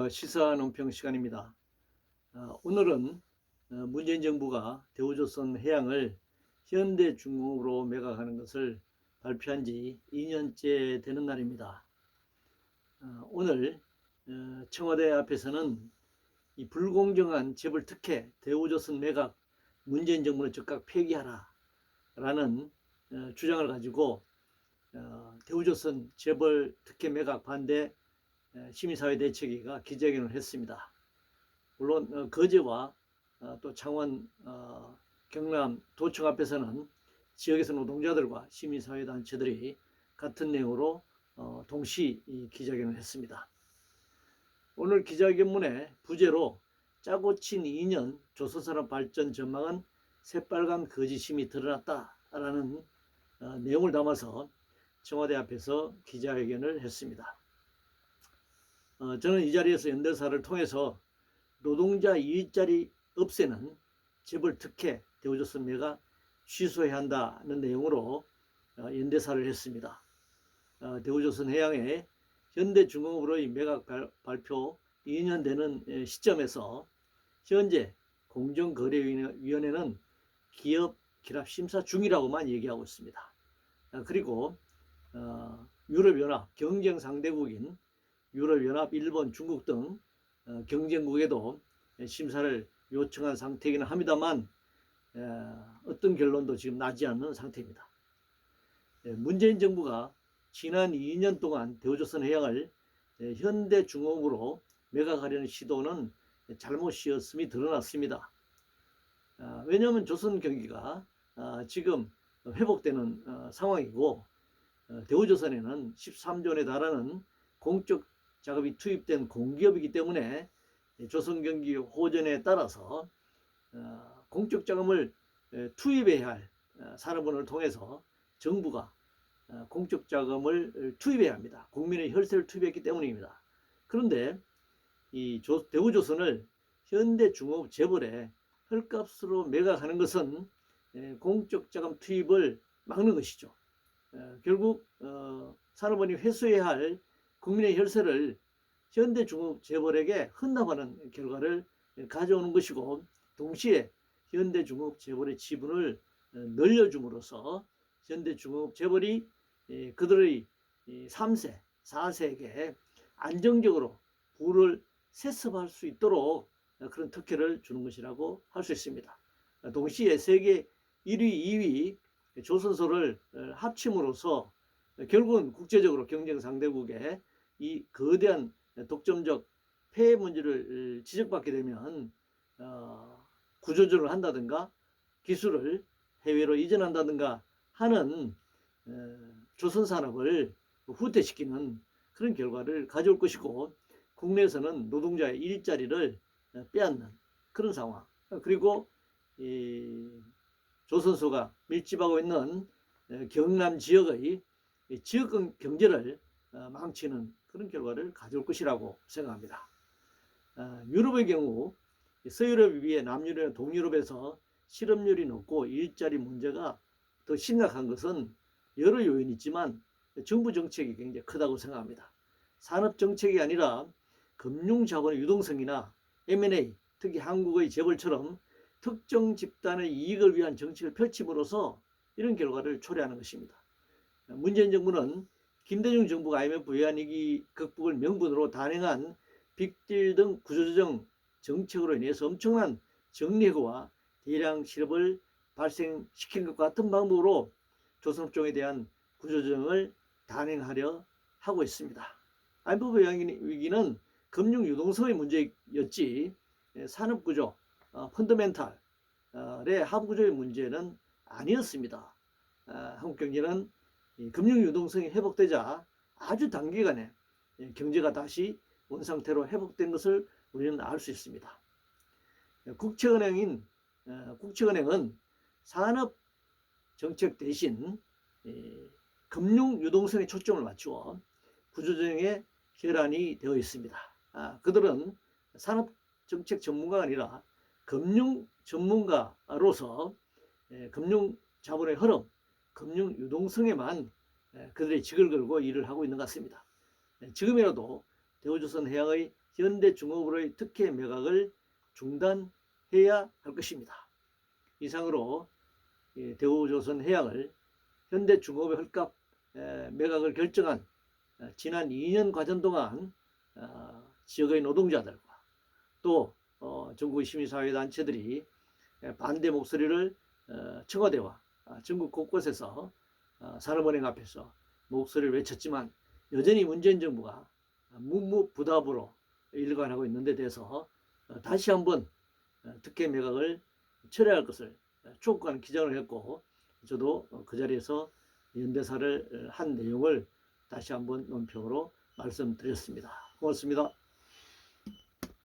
시사 논평 시간입니다. 오늘은 문재인 정부가 대우조선 해양을 현대중공업으로 매각하는 것을 발표한 지 2년째 되는 날입니다. 오늘 청와대 앞에서는 이 불공정한 재벌 특혜 대우조선 매각 문재인 정부는 즉각 폐기하라 라는 주장을 가지고 대우조선 재벌 특혜 매각 반대 시민사회 대책위가 기자회견을 했습니다. 물론 거제와 또 창원, 경남, 도청 앞에서는 지역에서 노동자들과 시민사회 단체들이 같은 내용으로 동시 기자회견을 했습니다. 오늘 기자회견문에 부제로 짜고 친 2년 조선산업 발전 전망은 새빨간 거짓임이 드러났다라는 내용을 담아서 청와대 앞에서 기자회견을 했습니다. 저는 이 자리에서 연대사를 통해서 노동자 일자리 없애는 재벌 특혜 대우조선 매각 취소해야 한다는 내용으로 연대사를 했습니다. 대우조선 해양의 현대중공업으로의 매각 발표 2년 되는 시점에서 현재 공정거래위원회는 기업 결합 심사 중이라고만 얘기하고 있습니다. 그리고 유럽연합 경쟁 상대국인 유럽연합, 일본, 중국 등 경쟁국에도 심사를 요청한 상태이기는 합니다만 어떤 결론도 지금 나지 않는 상태입니다. 문재인 정부가 지난 2년 동안 대우조선 해양을 현대중공업으로 매각하려는 시도는 잘못이었음이 드러났습니다. 왜냐하면 조선 경기가 지금 회복되는 상황이고 대우조선에는 13조 원에 달하는 공적 자금이 투입된 공기업이기 때문에 조선경기 호전에 따라서 공적 자금을 투입해야 할 산업은행을 통해서 정부가 공적 자금을 투입해야 합니다. 국민의 혈세를 투입했기 때문입니다. 그런데 이 대우조선을 현대중공업 재벌에 헐값으로 매각하는 것은 공적 자금 투입을 막는 것이죠. 결국 산업은행이 회수해야 할 국민의 혈세를 현대중공업 재벌에게 헌납하는 결과를 가져오는 것이고, 동시에 현대중공업 재벌의 지분을 늘려줌으로써 현대중공업 재벌이 그들의 3세, 4세에게 안정적으로 부를 세습할 수 있도록 그런 특혜를 주는 것이라고 할 수 있습니다. 동시에 세계 1위, 2위 조선소를 합침으로써 결국은 국제적으로 경쟁 상대국에 이 거대한 독점적 폐해 문제를 지적받게 되면 구조조정을 한다든가 기술을 해외로 이전한다든가 하는 조선산업을 후퇴시키는 그런 결과를 가져올 것이고, 국내에서는 노동자의 일자리를 빼앗는 그런 상황, 그리고 조선소가 밀집하고 있는 경남 지역의 지역 경제를 망치는 그런 결과를 가져올 것이라고 생각합니다. 유럽의 경우 서유럽에 비해 남유럽, 동유럽에서 실업률이 높고 일자리 문제가 더 심각한 것은 여러 요인이 있지만 정부 정책이 굉장히 크다고 생각합니다. 산업 정책이 아니라 금융자본의 유동성이나 M&A, 특히 한국의 재벌처럼 특정 집단의 이익을 위한 정책을 펼침으로써 이런 결과를 초래하는 것입니다. 문재인 정부는 김대중 정부가 IMF 외환위기 극복을 명분으로 단행한 빅딜 등 구조조정 정책으로 인해서 엄청난 정리해고와 대량 실업을 발생시킨 것과 같은 방법으로 조선업종에 대한 구조조정을 단행하려 하고 있습니다. IMF 외환위기는 금융 유동성의 문제였지 산업구조, 펀더멘탈의 하부구조의 문제는 아니었습니다. 한국 경제는 금융 유동성이 회복되자 아주 단기간에 경제가 다시 원상태로 회복된 것을 우리는 알 수 있습니다. 국채은행은 산업 정책 대신 금융 유동성에 초점을 맞추어 구조조정에 결안이 되어 있습니다. 그들은 산업 정책 전문가가 아니라 금융 전문가로서 금융 자본의 흐름, 금융 유동성에만 그들의 직을 걸고 일을 하고 있는 것 같습니다. 지금이라도 대우조선 해양의 현대중공업의 특혜 매각을 중단해야 할 것입니다. 이상으로 대우조선해양을 현대중공업의 헐값 매각을 결정한 지난 2년 과정 동안 지역의 노동자들과 또 전국 시민사회단체들이 반대 목소리를 청와대와 전국 곳곳에서 산업은행 앞에서 목소리를 외쳤지만 여전히 문재인 정부가 묵묵부답으로 일관하고 있는 데 대해서 다시 한번 특혜 매각을 철회할 것을 촉구하는 기자를 했고, 저도 그 자리에서 연대사를 한 내용을 다시 한번 논평으로 말씀드렸습니다. 고맙습니다.